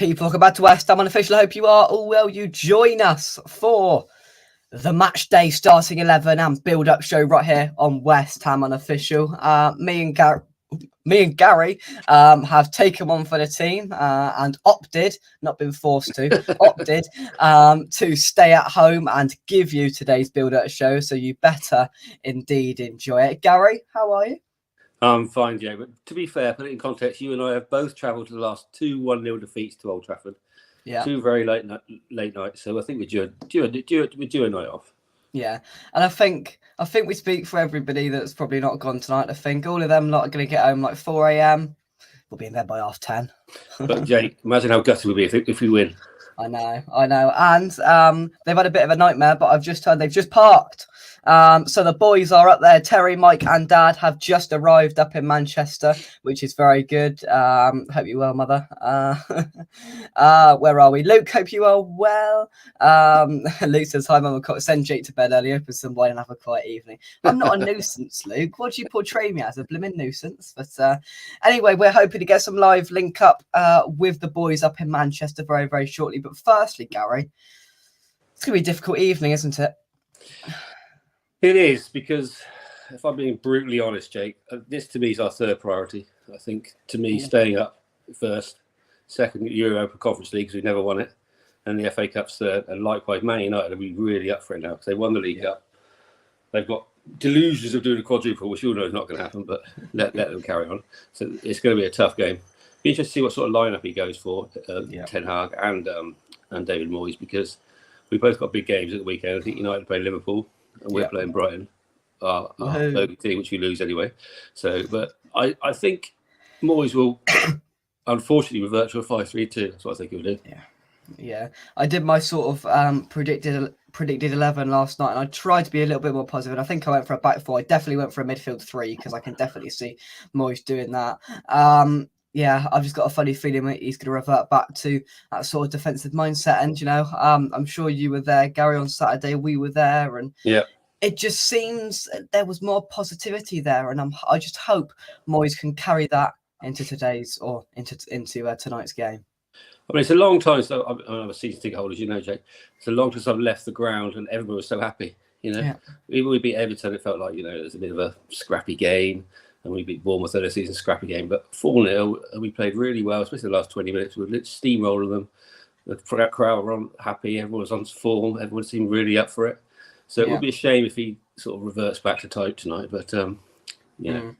People, welcome back to West Ham Unofficial. I hope you are all well. You join us for the match day starting 11 and build-up show right here on West Ham Unofficial. Me and Gary have taken one for the team and opted, not been forced to, opted to stay at home and give you today's build-up show. So you better indeed enjoy it. Gary, how are you? I'm fine, Jay. But to be fair, put it in context, you and I have both travelled to the last 2 1-0 defeats to Old Trafford. Yeah. 2 very late nights. So I think we're due a night off. Yeah, and I think we speak for everybody that's probably not gone tonight. I think all of them lot are going to get home like 4 a.m. We'll be in bed by 10:30. But Jay, imagine how gutted we'll be if we win. I know. And they've had a bit of a nightmare, but I've just heard they've just parked. So the boys are up there. Terry, Mike and Dad have just arrived up in Manchester, which is very good. Hope you're well, Mother. Where are we? Luke, hope you are well. Luke says, hi, Mum. Send Jake to bed early, open some wine and have a quiet evening. I'm not a nuisance, Luke. What do you portray me as? A blooming nuisance? But anyway, we're hoping to get some live link up with the boys up in Manchester very, very shortly. But firstly, Gary, it's going to be a difficult evening, isn't it? It is, because if I'm being brutally honest, Jake, this to me is our third priority. I think, to me, staying up first, second, Europa Conference League, because we never won it, and the FA Cup's third, and likewise, Man United will be really up for it now, because they won the League Cup. They've got delusions of doing a quadruple, which you all know is not going to happen, but let them carry on. So it's going to be a tough game. Be interested to see what sort of lineup he goes for, Ten Hag and David Moyes, because we both got big games at the weekend. I think United play Liverpool, and we're playing Brighton, our team, which we lose anyway. So, but I think Moyes will, unfortunately, revert to a 5-3-2. That's what I think he'll do. Yeah. I did my sort of predicted 11 last night, and I tried to be a little bit more positive. And I think I went for a back 4. I definitely went for a midfield 3 because I can definitely see Moyes doing that. Yeah, I've just got a funny feeling that he's going to revert back to that sort of defensive mindset. And, you know, I'm sure you were there, Gary, on Saturday. We were there. And it just seems there was more positivity there. And I just hope Moyes can carry that into today's or into tonight's game. I mean, it's a long time. So I'm a season ticket holder, as you know, Jake. It's a long time since I've left the ground and everyone was so happy. You know, even we beat Everton, it felt like, you know, it was a bit of a scrappy game. And we beat Bournemouth earlier season, scrappy game. But 4-0, and we played really well, especially the last 20 minutes. We steamrolled them. The crowd were happy. Everyone was on form. Everyone seemed really up for it. So it would be a shame if he sort of reverts back to type tonight. But, you know,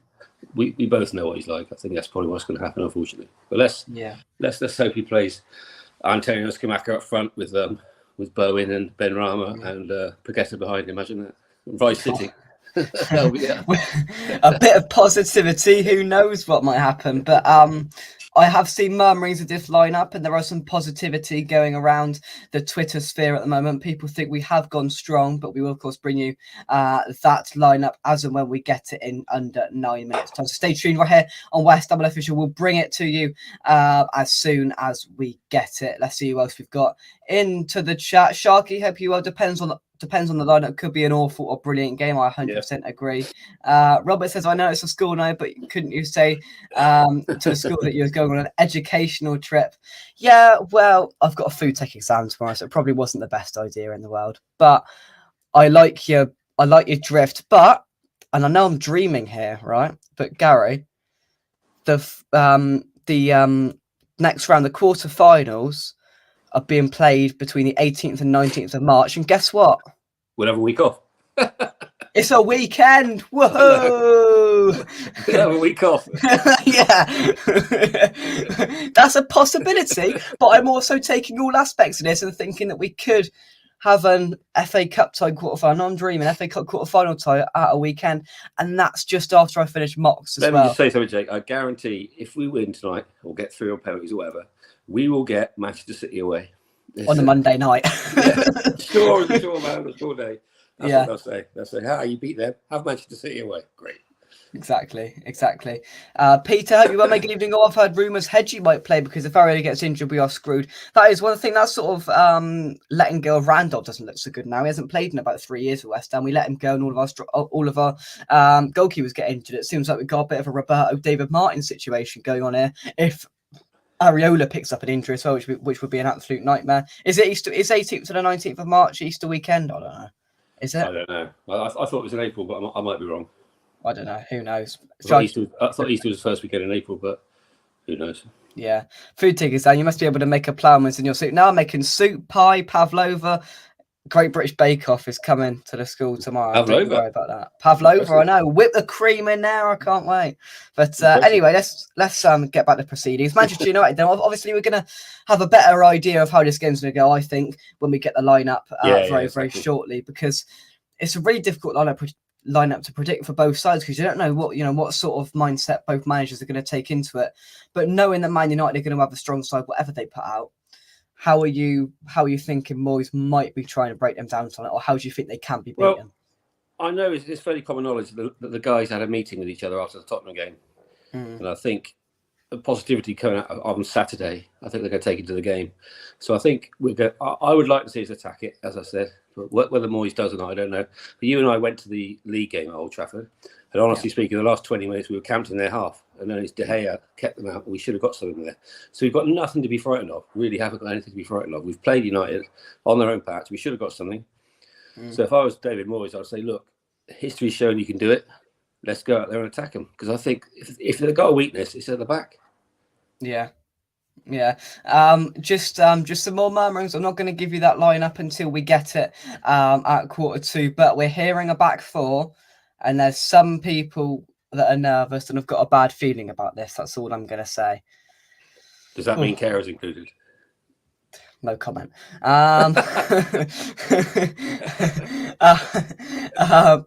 we both know what he's like. I think that's probably what's going to happen, unfortunately. But let's hope he plays Antonio Scamacca up front with Bowen and Ben Rama and Paqueta behind him. Imagine that. Rice City. A bit of positivity. Who knows what might happen? But I have seen murmurings of this lineup, and there are some positivity going around the Twitter sphere at the moment. People think we have gone strong, but we will, of course, bring you that lineup as and when we get it in under 9 minutes time. So stay tuned right here on West Ham Official. We'll bring it to you as soon as we get it. Let's see who else we've got into the chat. Sharky, hope you well. Depends on the lineup. Could be an awful or brilliant game. I 100% agree. Robert says, I know it's a school night, but couldn't you say to the school that you was going on an educational trip? Yeah, well, I've got a food tech exam tomorrow, so it probably wasn't the best idea in the world. But I like your drift. But, and I know I'm dreaming here, right? But Gary, the next round, the quarterfinals, are being played between the 18th and 19th of March. And guess what? We'll have a week off. It's a weekend. Whoa! We'll have a week off. Yeah. That's a possibility. But I'm also taking all aspects of this and thinking that we could have an FA Cup tie quarterfinal. I'm dreaming FA Cup quarterfinal tie at a weekend. And that's just after I finish mocks as well. Let me just say something, Jake. I guarantee if we win tonight or get 3 on penalties or whatever, we will get Manchester City away. On a Monday night. Sure, man. Sure day. That's what they'll say. They'll say, you beat them. Have Manchester City away. Great. Exactly. Peter, hope you will make an evening off. I've heard rumours Hedgie might play because if Ariel gets injured, we are screwed. That is one thing. That's sort of letting go of Randolph doesn't look so good now. He hasn't played in about 3 years for West Ham. We let him go, and all of our goalkeepers get injured. It seems like we've got a bit of a Roberto David Martin situation going on here. If Areola picks up an injury as well, which would be an absolute nightmare. Is it Easter? Is 18th to the 19th of March Easter weekend? I don't know. Is it? I don't know. I thought it was in April, but I might be wrong. I don't know. Who knows? I thought Easter was the first weekend in April, but who knows? Yeah. Food tickets down. You must be able to make a ploughman's in your soup. Now I'm making soup, pie, pavlova. Great British Bake Off is coming to the school tomorrow. Pavlova. Don't worry about that. Pavlova, I know. Whip the cream in there. I can't wait. But anyway, let's get back to proceedings. Manchester United. Then obviously we're going to have a better idea of how this game's going to go. I think when we get the lineup very shortly, because it's a really difficult lineup to predict for both sides, because you don't know what sort of mindset both managers are going to take into it. But knowing that Man United are going to have a strong side, whatever they put out. How are you thinking Moyes might be trying to break them down on it, or how do you think they can be beaten? Well, I know it's fairly common knowledge that the guys had a meeting with each other after the Tottenham game, and I think the positivity coming out on Saturday, I think they're going to take it to the game. So I think I would like to see us attack it, as I said. But whether Moyes does or not, I don't know. But you and I went to the league game at Old Trafford, and honestly speaking, the last 20 minutes we were camped in their half, and then it's De Gea kept them out, and we should have got something there. So we've got nothing to be frightened of. Really haven't got anything to be frightened of. We've played United on their own patch. We should have got something. So if I was David Moyes, I'd say, look, history's shown you can do it. Let's go out there and attack them. Because I think if they've got a weakness, it's at the back. Yeah. Just some more murmurings. I'm not going to give you that lineup until we get it at 1:45. But we're hearing a back four, and there's some people that are nervous and have got a bad feeling about this. That's all I'm going to say. Does that mean Kerr's included? No comment.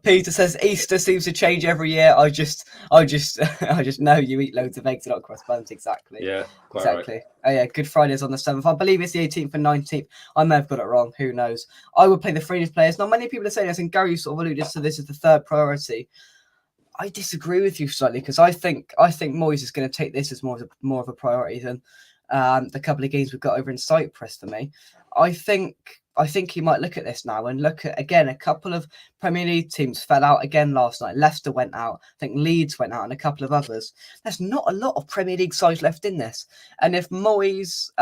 Peter says Easter seems to change every year. I just know you eat loads of eggs and not cross buns. Exactly. Yeah, exactly. Right. Oh yeah, Good Friday's on the 7th. I believe it's the 18th and 19th. I may have got it wrong. Who knows? I would play the freest players. Not many people are saying this, and Gary sort of alluded to this as the third priority. I disagree with you slightly, because I think Moyes is going to take this as more of a priority than the couple of games we've got over in Cyprus. For me, I think he might look at this now and look at, again, a couple of Premier League teams fell out again last night. Leicester went out. I think Leeds went out, and a couple of others. There's not a lot of Premier League sides left in this. And if Moyes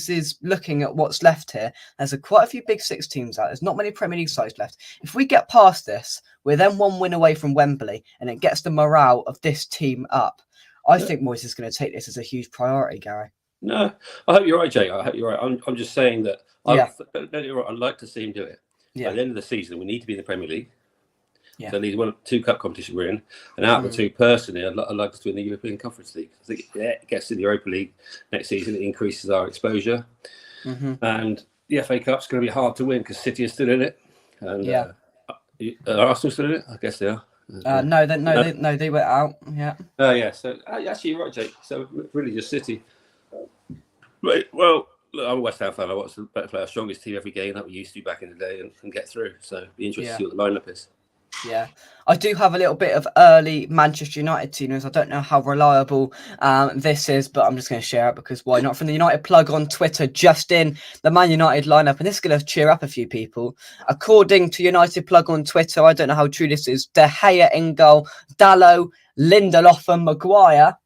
is looking at what's left here, there's quite a few Big Six teams out. There's not many Premier League sides left. If we get past this, we're then one win away from Wembley, and it gets the morale of this team up. I think Moyes is going to take this as a huge priority, Gary. No, I hope you're right, Jake. I hope you're right. I'm just saying that I'd like to see him do it. Yeah. By the end of the season, we need to be in the Premier League. Yeah. So at least 2 cup competitions we're in. And out of the 2, personally, I'd like us to win the European Conference League. I think it gets to the Europa League next season. It increases our exposure. And the FA Cup's going to be hard to win because City is still in it. And are Arsenal still in it? I guess they are. No, they went out. Yeah. Oh, yeah. So actually, you're right, Jake. So really just City. Right. Well, look, I'm a West Ham fan. I want to play our strongest team every game that we used to back in the day and get through. So it'd be interesting to see what the lineup is. Yeah, I do have a little bit of early Manchester United team news. I don't know how reliable this is, but I'm just going to share it because why not? From the United plug on Twitter, just in the Man United lineup, and this is going to cheer up a few people. According to United plug on Twitter, I don't know how true this is. De Gea in goal, Dalot, Lindelof and Maguire,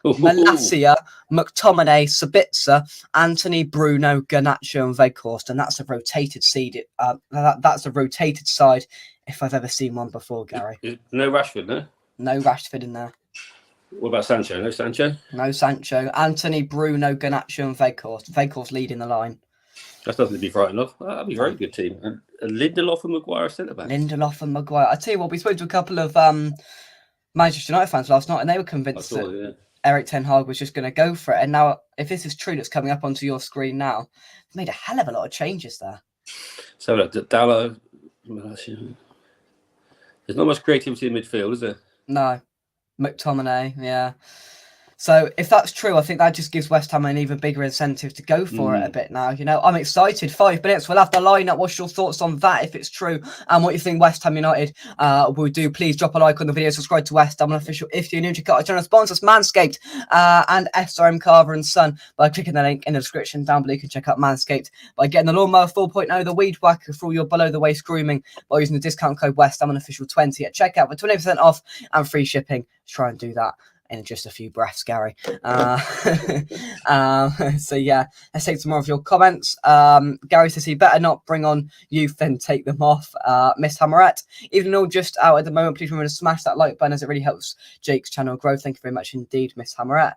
Malacia, McTominay, Sabitzer, Anthony, Bruno, Garnacho and Weghorst, and that's a rotated seed. That's a rotated side if I've ever seen one before, Gary. No Rashford, no? No Rashford in there. What about Sancho? No Sancho? No Sancho. Anthony, Bruno, Garnacho and Weghorst. Weghorst leading the line. That's nothing to be frightened of. That'd be a very good team. And Lindelof and Maguire centre-back. Lindelof and Maguire. I tell you what, we spoke to a couple of Manchester United fans last night, and they were convinced that Eric Ten Hag was just going to go for it. And now, if this is true, that's coming up onto your screen now, they've made a hell of a lot of changes there. So, Dalot, there's not much creativity in midfield, is there? No. McTominay, yeah. So if that's true, I think that just gives West Ham an even bigger incentive to go for it a bit now. You know, I'm excited. 5 minutes. We'll have the lineup. What's your thoughts on that if it's true? And what you think West Ham United will do? Please drop a like on the video. Subscribe to West Ham Official if you're new to our channel. Sponsors Manscaped and SRM Carver and Son by clicking the link in the description down below. You can check out Manscaped by getting the Lawnmower 4.0, the Weed Whacker for all your below the waist grooming by using the discount code West Ham Official 20 at checkout for 20% off and free shipping. Try and do that in just a few breaths, Gary. So yeah, let's take some more of your comments. Gary says he better not bring on youth, then take them off. Miss Hammerette, even though just out at the moment, please remember to smash that like button as it really helps Jake's channel grow. Thank you very much indeed, Miss Hammerette.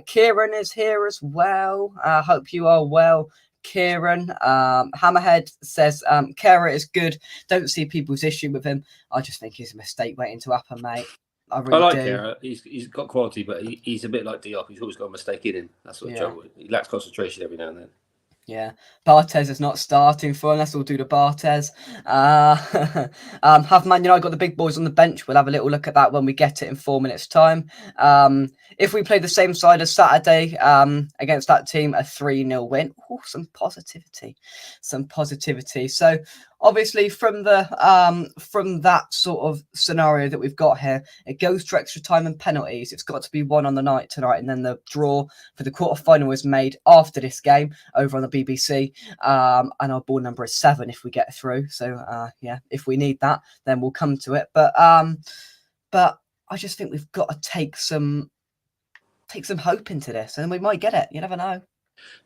Kieran is here as well. Hope you are well, Kieran. Hammerhead says Kera is good. Don't see people's issue with him. I just think he's a mistake waiting to happen, mate. I really like do. Kera. He's got quality, but he's a bit like Diop. He's always got a mistake in him. That's what the trouble is. He lacks concentration every now and then. Yeah, Barthez is not starting for him. Let's all do the Barthez. Have Man United got the big boys on the bench? We'll have a little look at that when we get it in 4 minutes' time. If we play the same side as Saturday against that team, a 3-0 win. Ooh, some positivity. So obviously from that sort of scenario that we've got here, it goes to extra time and penalties. It's got to be one on the night tonight, and then the draw for the quarterfinal is made after this game over on the BBC. And our ball number is 7 if we get through. So yeah, if we need that, then we'll come to it. But I just think we've got to take some hope into this, and we might get it. You never know.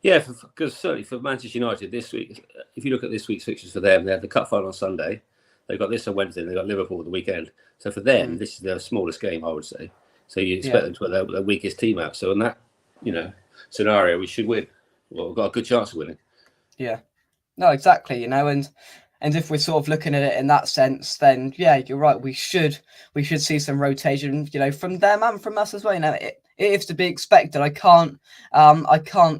Yeah, because certainly for Manchester United this week, if you look at this week's fixtures for them, they have the cup final on Sunday. They've got this on Wednesday, and they've got Liverpool the weekend. So for them, this is their smallest game, I would say. So you expect them to put their weakest team out. So in that, scenario, we should win. Well, we've got a good chance of winning. Yeah. No, exactly. And if we're sort of looking at it in that sense, then yeah, you're right. We should see some rotation, from them and from us as well. It is to be expected. I can't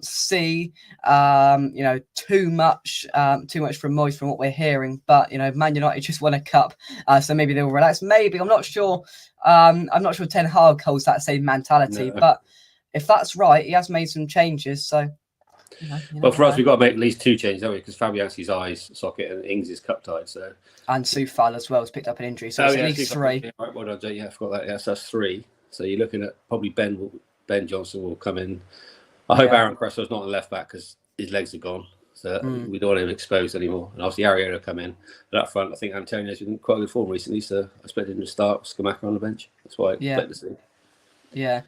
see too much from Moyes from what we're hearing. But Man United just won a cup, so maybe they'll relax. Maybe I'm not sure. I'm not sure Ten Hag holds that same mentality. No. But if that's right, he has made some changes. So. Well, for us, we've got to make at least 2 changes, haven't we? Because Fabianski's eyes socket and Ings is cup tied. So, and Soufal as well has picked up an injury, so it's at least 3. Yeah, right, well done, Jake. Yeah, I forgot that. Yes, that's 3. So you're looking at probably Ben Johnson will come in. I hope Aaron Cresso's not on the left back because his legs are gone, so we don't want him exposed anymore. And obviously Ariel will come in. But up front, I think Antonio's been in quite good form recently, so I expected him to start. Scamacca on the bench. That's why I expect to see. Yeah.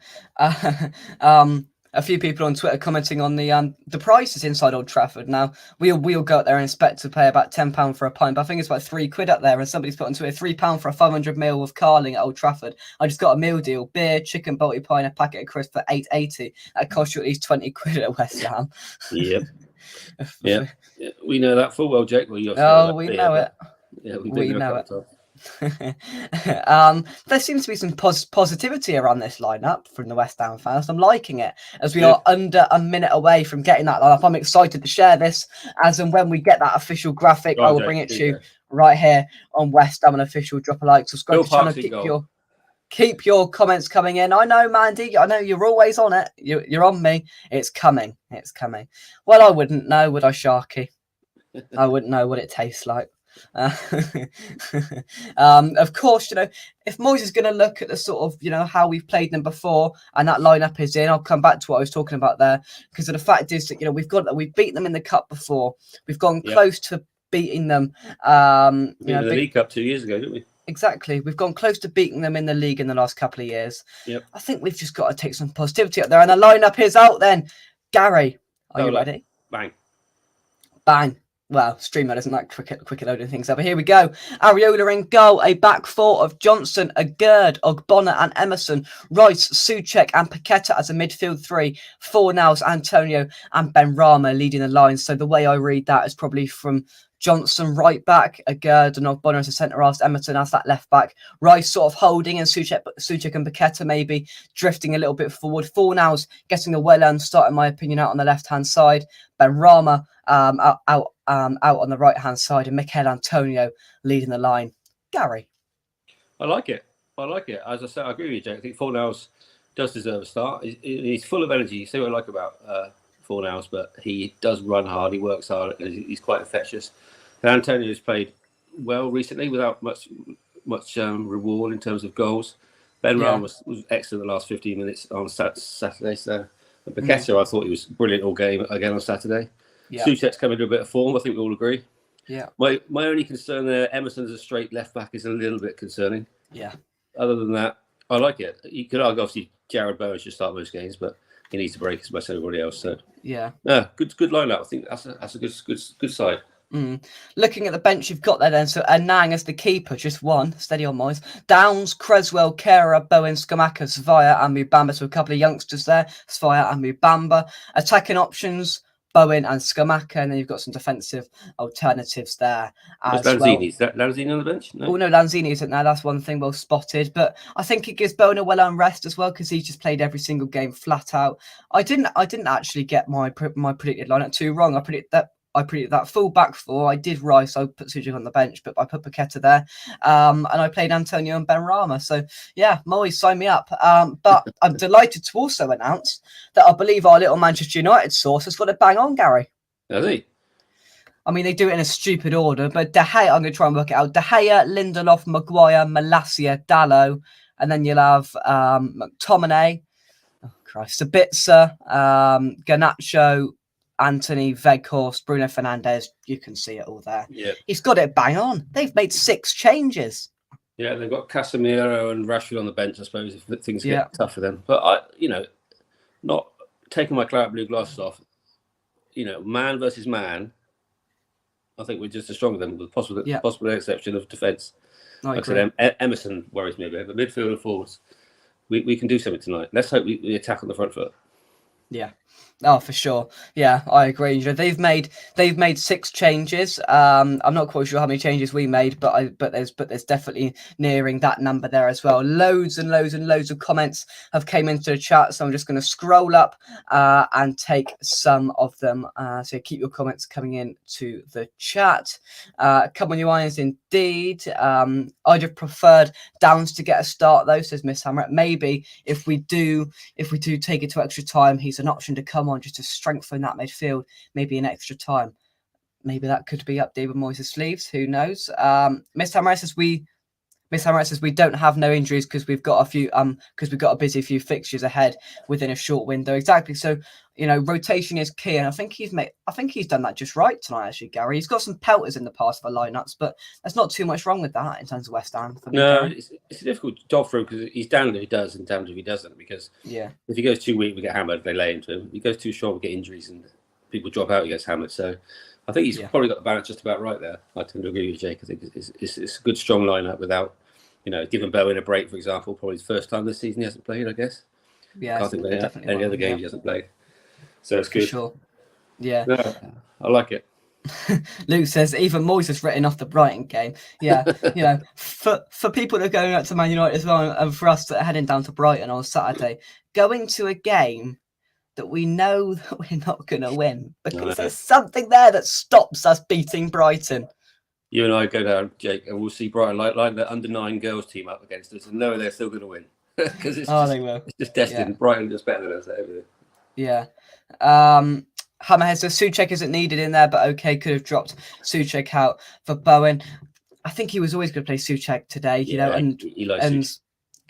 A few people on Twitter commenting on the prices inside Old Trafford. Now we'll go out there and expect to pay about £10 for a pint, but I think it's about £3 up there. And somebody's put on Twitter £3 for a 500ml of Carling at Old Trafford. I just got a meal deal: beer, chicken, balti pie, and a packet of crisps for £8.80. That costs you at least £20 at West Ham. Yep. Yeah, we know that full well, Jake. Well, we know it. Yeah, we know it. There seems to be some positivity around this lineup from the West Ham fans. I'm liking it as we are under a minute away from getting that lineup. I'm excited to share this as and when we get that official graphic. I will bring it to you right here on West Ham, an official. Drop a like, subscribe to the channel, keep your comments coming in. I know, Mandy, I know you're always on it. You're on me. It's coming. Well, I wouldn't know, would I, Sharky? I wouldn't know what it tastes like. Of course, if Moyes is going to look at the sort of, how we've played them before and that lineup is in, I'll come back to what I was talking about there, because the fact is that, we've beaten them in the cup before. We've gone close to beating them. The League Cup 2 years ago, didn't we? Exactly. We've gone close to beating them in the league in the last couple of years. Yep. I think we've just got to take some positivity up there, and the lineup is out then. Gary, are you ready? Bang. Well, StreamYard isn't that quick at loading things up. But here we go. Areola in goal. A back 4 of Johnson, Agurd, Ogbonna and Emerson. Rice, Souček and Paqueta as a midfield 3. Fornals, Antonio and Benrahma leading the line. So the way I read that is probably from Johnson right back, Agurd and Ogbonna as a centre half, Emerson as that left back. Rice sort of holding, and Souček and Paqueta maybe drifting a little bit forward. Fornals getting a well-earned start, in my opinion, out on the left-hand side. Benrahma out on the right-hand side, and Mikel Antonio leading the line. Gary? I like it. As I said, I agree with you, Jake. I think Fornals does deserve a start. He's full of energy. You see what I like about Fornals, but he does run hard. He works hard, and he's quite infectious. And Antonio has played well recently without much reward in terms of goals. Benrahma was excellent the last 15 minutes on Saturday. So Paqueta, I thought he was brilliant all game again on Saturday. Yeah. Souček's come into a bit of form. I think we all agree. Yeah. My only concern there, Emerson as a straight left back is a little bit concerning. Yeah. Other than that, I like it. You could argue, obviously, Jared Bowen should start most games, but he needs to break as much as everybody else. So Yeah. good lineup. I think that's a good side. Looking at the bench you've got there then, so Anang as the keeper, just one, steady on Moyes. Downs, Creswell, Kera, Bowen, Skamaka, Svaya and Mubamba, so a couple of youngsters there, Svaya and Mubamba. Attacking options, Bowen and Skamaka, and then you've got some defensive alternatives there as Lanzini. well. Is that Lanzini on the bench? No? Oh no, Lanzini isn't there. That's one thing well spotted. But I think it gives Bowen a well-earned rest as well because he's just played every single game flat out. I didn't actually get my predicted lineup too wrong. I predicted that full back four. I did Rice. I put Sujic on the bench, but I put Paqueta there, and I played Antonio and Benrahma. So yeah, Moyes, sign me up. But I'm delighted to also announce that I believe our little Manchester United source has got it bang on, Gary. Has he? I mean, they do it in a stupid order, but De Gea, I'm going to try and work it out. De Gea, Lindelof, Maguire, Malacia, Dalot, and then you'll have McTominay, Sabitzer, Garnacho, Anthony, Weghorst, Bruno Fernandes. You can see it all there. Yeah. He's got it bang on. They've made 6 changes. Yeah, they've got Casemiro and Rashford on the bench, I suppose, if things get tough for them. But not taking my claret blue glasses off, man versus man, I think we're just as strong as them, with the possible exception of defence. Like I said, Emerson worries me a bit, but midfield and forwards, we can do something tonight. Let's hope we attack on the front foot. Yeah. Oh, for sure. Yeah, I agree. They've made 6 changes. I'm not quite sure how many changes we made, but there's definitely nearing that number there as well. Loads and loads and loads of comments have came into the chat, so I'm just going to scroll up and take some of them. So keep your comments coming in to the chat. Come on, you irons, indeed. I'd have preferred Downs to get a start though, says Miss Hammer. Maybe if we do take it to extra time, he's an option to come on just to strengthen that midfield, maybe an extra time. Maybe that could be up David Moyes' sleeves. Who knows? Miss Hammer says we don't have no injuries because we've got a busy few fixtures ahead within a short window. Exactly. So rotation is key, and I think he's done that just right tonight. Actually, Gary, he's got some pelters in the past for lineups, but there's not too much wrong with that in terms of West Ham. No, it's a difficult job for him because he's damned if he does and damned if he doesn't. Because if he goes too weak, we get hammered. They lay into him. If he goes too strong, we get injuries and people drop out. He gets hammered. So I think he's probably got the balance just about right there. I tend to agree with Jake. I think it's a good strong lineup without giving Bowen a break, for example. Probably his first time this season he hasn't played, I guess. Yeah, I can't think of any other games he hasn't played. So it's good. For sure. Yeah. I like it. Luke says even Moyes has written off the Brighton game. Yeah, for people that are going out to Man United as well, and for us that are heading down to Brighton on Saturday, going to a game that we know that we're not going to win because there's something there that stops us beating Brighton. You and I go down, Jake, and we'll see Brighton like the under-9 girls team up against us, and know they're still going to win because they will. It's just destined. Yeah. Brighton is better than us at everything. Yeah. Hammerhead says Souček isn't needed in there, but okay, could have dropped Souček out for Bowen. I think he was always going to play Souček today, and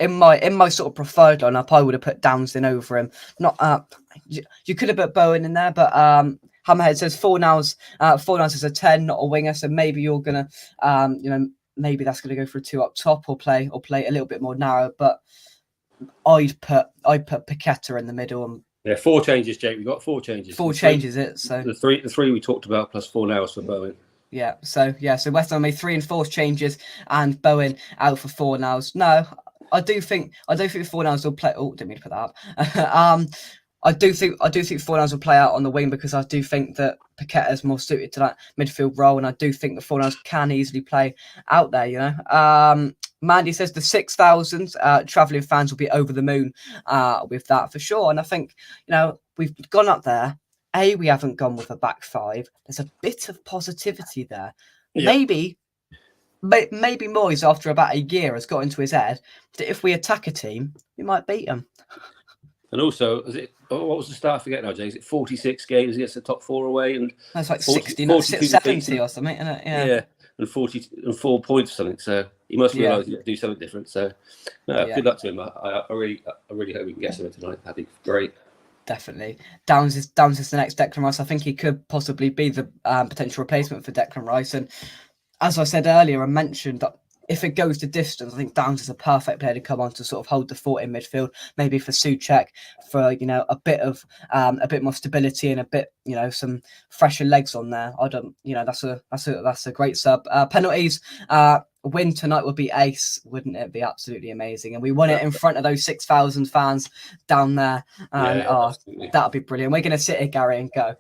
in my sort of preferred lineup, I would have put Downs in over him. Not you could have put Bowen in there, but Hammerhead says Fornals is a 10, not a winger, so maybe you're gonna maybe that's gonna go for a 2 up top or play a little bit more narrow. But I'd put Paqueta in the middle and. Yeah, 4 changes, Jake. We've got 4 changes. 4 changes, so the three we talked about plus Fornals for Bowen. Yeah, so West Ham made 3 enforced changes and Bowen out for Fornals. No, I do think Fornals will play. Oh, didn't mean to put that up. I do think Fornals will play out on the wing because I do think that Paqueta is more suited to that midfield role, and I do think that Fornals can easily play out there. Mandy says the 6,000 travelling fans will be over the moon with that for sure. And I think, we've gone up there. We haven't gone with a back 5. There's a bit of positivity there. Yeah. Maybe Moyes, after about a year, has got into his head that if we attack a team, we might beat them. And also, what was the start? I forget now, Jay. Is it 46 games against the top 4 away? And that's like 70 or something, isn't it? Yeah. And 44 points or something. So he must realise he has to do something different. So good luck to him. I really hope we can get something tonight. That'd be great. Definitely. Downs is the next Declan Rice. I think he could possibly be the potential replacement for Declan Rice. And as I said earlier, I mentioned that if it goes the distance, I think Downs is a perfect player to come on to sort of hold the fort in midfield. Maybe for Souček, for a bit more stability and a bit, some fresher legs on there. I don't, that's a great sub. Penalties. Win tonight would be ace, wouldn't it be absolutely amazing? And we won it in front of those 6,000 fans down there, and that'd be brilliant. We're going to sit here, Gary, and go,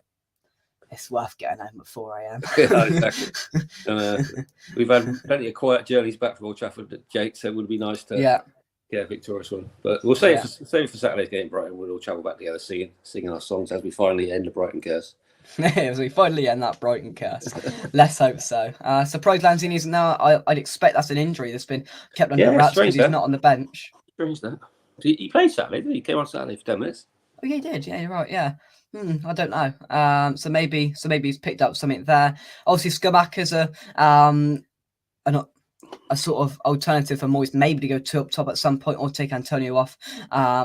it's worth getting home at 4 a.m. Yeah, exactly. And, we've had plenty of quiet journeys back from Old Trafford, Jake, so it would be nice to get a victorious one. But we'll save it for Saturday's game, Brighton. We'll all travel back together singing our songs as we finally end the Brighton curse. As we finally end that Brighton curse. Let's hope so. Surprised Lanzini isn't now. I'd expect that's an injury that's been kept under wraps because he's not on the bench. Strange that. He played Saturday, didn't he? He came on Saturday for 10 minutes. Oh, yeah, he did. Yeah, you're right. Yeah. I don't know. So maybe he's picked up something there. Obviously, Scamacca's a sort of alternative for Moyes, maybe to go two up top at some point or take Antonio off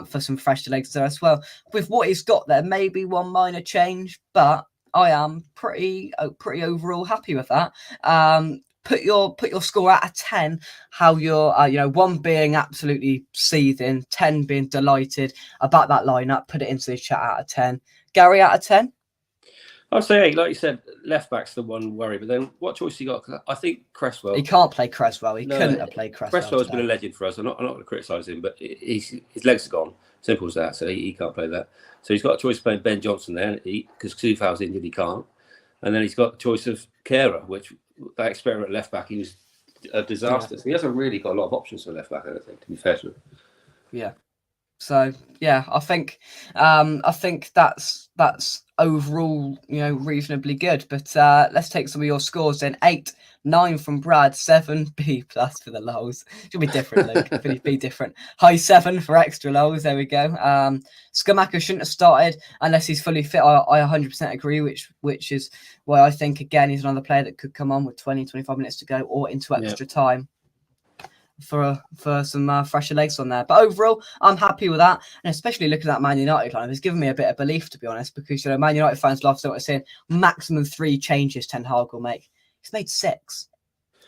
for some fresh legs there as well. With what he's got there, maybe one minor change, but I am pretty overall happy with that. Put your score out of 10. How you're, 1 being absolutely seething, 10 being delighted about that lineup. Put it into the chat out of 10. Gary, out of 10. I'd say 8. Like you said, left back's the one worry. But then what choice he got? Cause I think Cresswell. He can't play Cresswell. He couldn't have played Cresswell. Cresswell's been a legend for us. I'm not going to criticise him, but his legs are gone. Simple as that. So he can't play that. So he's got a choice of playing Ben Johnson there because Coufal's injured. He can't. And then he's got the choice of Kehrer, which that experiment at left back, he was a disaster. So he hasn't really got a lot of options for left back, I don't think, to be fair to him. Yeah. So yeah, I think that's overall, reasonably good. But let's take some of your scores then. 8, 9 from Brad, 7 B+ for the lows. Should be different, Luke. Be different. High 7 for extra lows. There we go. Scamacca shouldn't have started unless he's fully fit. I 100% agree, which is why I think again he's another player that could come on with 20-25 minutes to go or into extra time for some fresher legs on there. But overall, I'm happy with that, and especially looking at that Man United line, it's given me a bit of belief, to be honest, because Man United fans love sort of saying maximum 3 changes Ten Hag will make. He's made 6,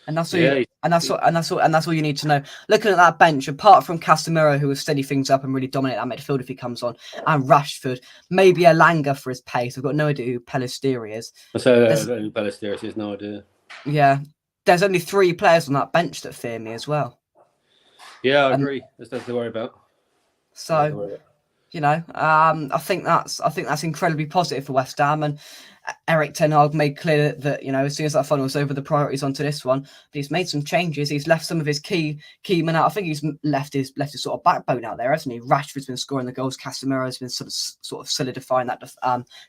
and that's all you need to know. Looking at that bench, apart from Casemiro, who will steady things up and really dominate that midfield if he comes on, and Rashford, maybe Elanga for his pace. I've got no idea who Pellissieri is. I don't know who Pellissieri is. No idea. Yeah, there's only 3 players on that bench that fear me as well. Yeah, I agree. There's nothing to worry about. So, I think that's incredibly positive for West Ham. And Erik ten Hag made clear that as soon as that fun was over, the priorities onto this one. But he's made some changes. He's left some of his key men out. I think he's left his sort of backbone out there, hasn't he? Rashford's been scoring the goals. Casemiro has been sort of solidifying that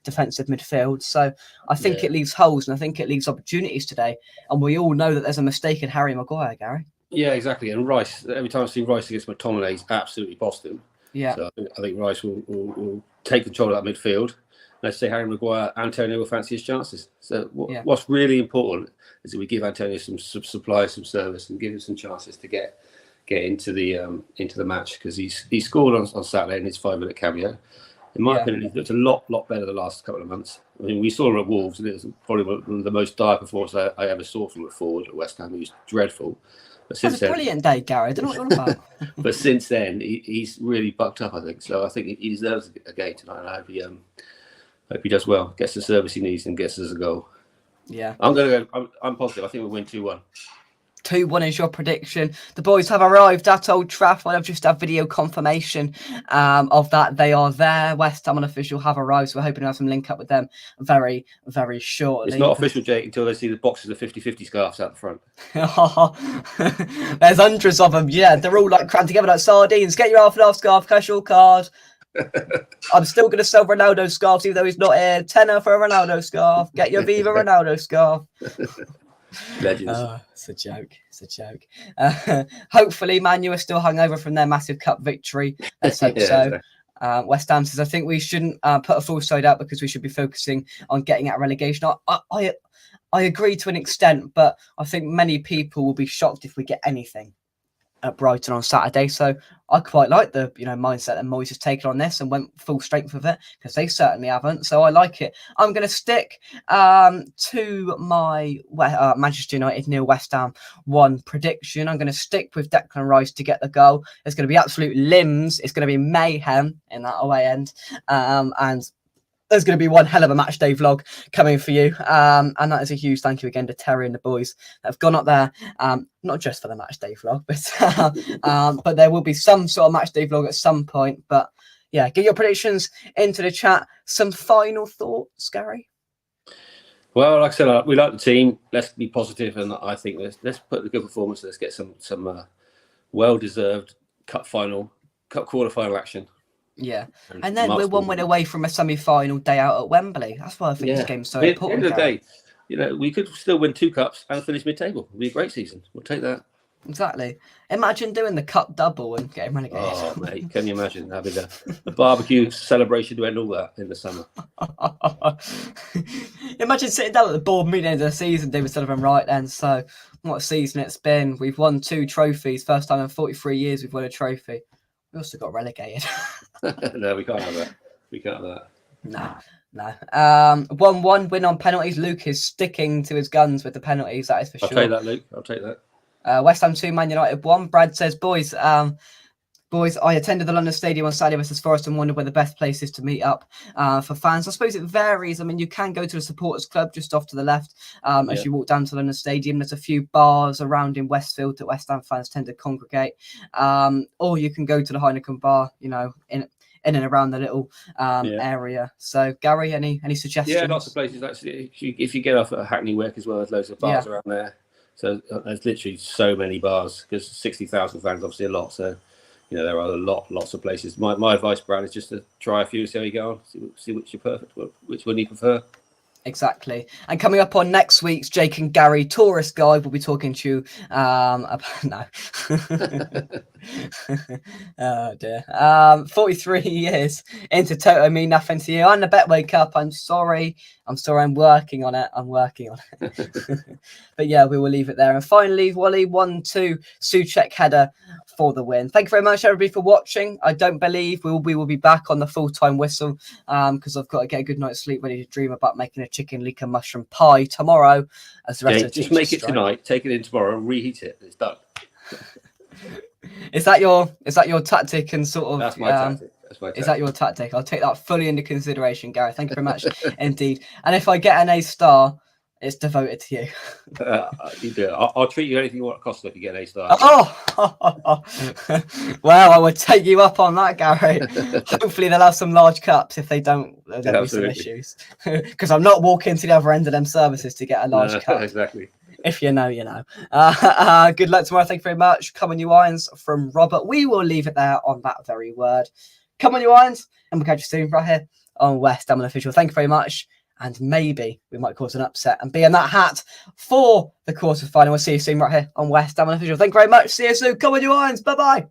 defensive midfield. So I think it leaves holes, and I think it leaves opportunities today. And we all know that there's a mistake in Harry Maguire, Gary. Yeah, exactly. And Rice, every time I've seen Rice against McTominay, he's absolutely bossed him. Yeah. So I think Rice will take control of that midfield. Let's say Harry Maguire, Antonio will fancy his chances. So what's really important is that we give Antonio some supply, some service, and give him some chances to get into the match, because he scored on Saturday in his 5-minute cameo. In my opinion, he's looked a lot better the last couple of months. I mean, we saw him at Wolves, and it was probably one of the most dire performances I ever saw from a forward at West Ham. He was dreadful. But since then, brilliant day, Gary. I don't know what you're on about. But since then, he's really bucked up, I think. So I think he deserves a game tonight. And I hope he does well, gets the service he needs, and gets us a goal. Yeah, I'm positive. I think we'll win 2-1. 2-1 is your prediction. The boys have arrived at Old Trafford. I've just had video confirmation of that. They are there. West Ham unofficial have arrived, so we're hoping to have some link up with them very, very shortly. It's not official, Jake, until they see the boxes of 50-50 scarves out the front. There's hundreds of them. Yeah, they're all like crammed together like sardines. Get your half-and-half scarf, casual card. I'm still going to sell Ronaldo scarves, even though he's not here. Tenner for a Ronaldo scarf. Get your Viva Ronaldo scarf. Legends. It's a joke. Hopefully, Man U are still hungover from their massive cup victory. Let's hope so. West Ham says, I think we shouldn't put a full side out because we should be focusing on getting out of relegation. I agree to an extent, but I think many people will be shocked if we get anything. at Brighton on Saturday. So I quite like the mindset that Moyes has taken on this and went full strength with it, because they certainly haven't. So I like it. I'm going to stick to my Manchester United nil West Ham 1 prediction. I'm going to stick with Declan Rice to get the goal. It's going to be absolute limbs. It's going to be mayhem in that away end, and there's going to be one hell of a match day vlog coming for you. And that is a huge thank you again to Terry and the boys that have gone up there, not just for the match day vlog, but there will be some sort of match day vlog at some point. But yeah, get your predictions into the chat. Some final thoughts, Gary? Well, like I said, we like the team. Let's be positive, and I think let's put the good performance. Let's get some well-deserved cup quarter final action. Yeah, and then we're 1 win away from a semi-final day out at Wembley. That's why I think this game's so important. At the end of the day, we could still win 2 cups and finish mid-table. It'd be a great season. We'll take that. Exactly. Imagine doing the cup double and getting relegated. Oh, mate, can you imagine having a barbecue celebration to end all that in the summer? Imagine sitting down at the board meeting at the end of the season, David Sullivan, right then. So, what a season it's been. We've won 2 trophies. First time in 43 years we've won a trophy. We also got relegated. No, we can't have that. We can't have that. No. 1-1 win on penalties. Luke is sticking to his guns with the penalties, that is for sure. I'll take that, Luke. I'll take that. West Ham 2, Man United 1. Brad says, boys, I attended the London Stadium on Saturday versus Forest and wondered where the best place is to meet up for fans. I suppose it varies. I mean, you can go to the supporters club just off to the left as you walk down to London Stadium. There's a few bars around in Westfield that West Ham fans tend to congregate. Or you can go to the Heineken bar, in and around the little area. So, Gary, any suggestions? Yeah, lots of places. Actually, if you get off at Hackney Wick as well, there's loads of bars around there. So there's literally so many bars, because 60,000 fans, obviously a lot. So, there are lots of places. My advice, Brad, is just to try a few, see how you go on, see which you're perfect, which one you prefer. Exactly. And coming up on next week's Jake and Gary Tourist Guide, we'll be talking to you about... No. Oh, dear. 43 years into Toto mean nothing to you. And the Betway Cup, I'm sorry. I'm working on it. But yeah, we will leave it there. And finally, Wally, 1-2 Souček header for the win. Thank you very much, everybody, for watching. I don't believe we will be back on the full-time whistle, because I've got to get a good night's sleep, ready to dream about making a chicken leek and mushroom pie tomorrow. As the rest of the just make it tonight, take it in tomorrow, and reheat it. It's done. Is that your tactic and sort of? That's my tactic. Is that your tactic? I'll take that fully into consideration, Gary. Thank you very much indeed. And if I get an A star, it's devoted to you. You do it. I'll treat you anything you want, Costa, if you get an A star. Oh, well, I would take you up on that, Gary. Hopefully they'll have some large cups. If they don't, there'll be some issues. Because I'm not walking to the other end of them services to get a large cup. Exactly. If you know, you know. Good luck tomorrow. Thank you very much. Come on, you irons, from Robert. We will leave it there on that very word. Come on, you irons, and we'll catch you soon right here on West Ham Official. Thank you very much. And maybe we might cause an upset and be in that hat for the quarter final. We'll see you soon right here on West Ham Official. Thank you very much. See you soon. Come on, you irons. Bye-bye.